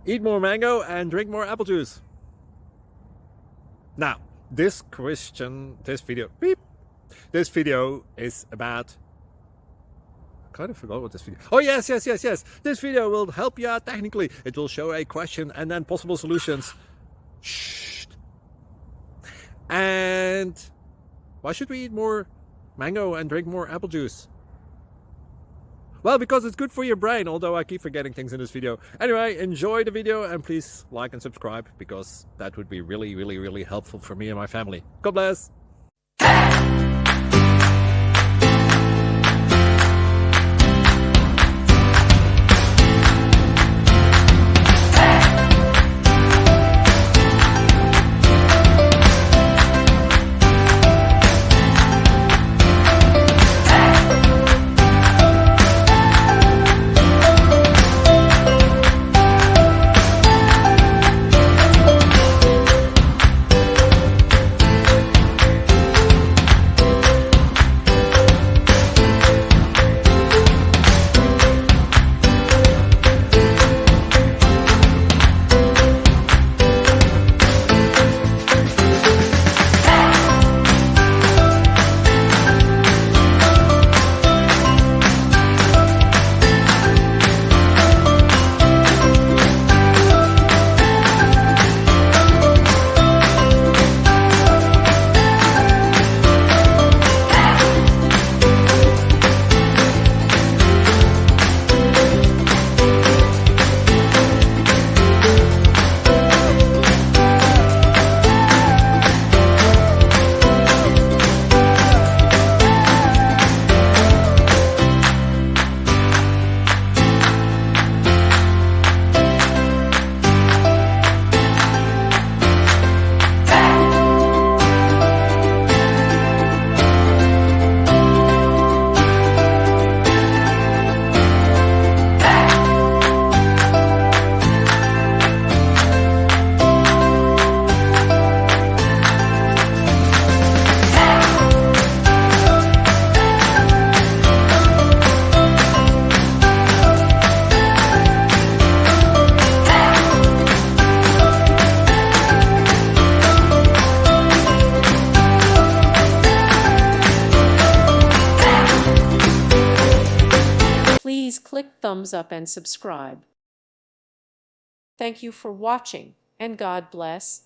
Eat more mango and drink more apple juice. Now, this video is about, I kind of forgot what this video. Oh yes. This video will help you out technically. It will show a question and then possible solutions. Shh. And why should we eat more mango and drink more apple juice? Well, because it's good for your brain, although I keep forgetting things in this video. Anyway, enjoy the video and please like and subscribe, because that would be really helpful for me and my family. God bless! Please click thumbs up and subscribe. Thank you for watching, and God bless.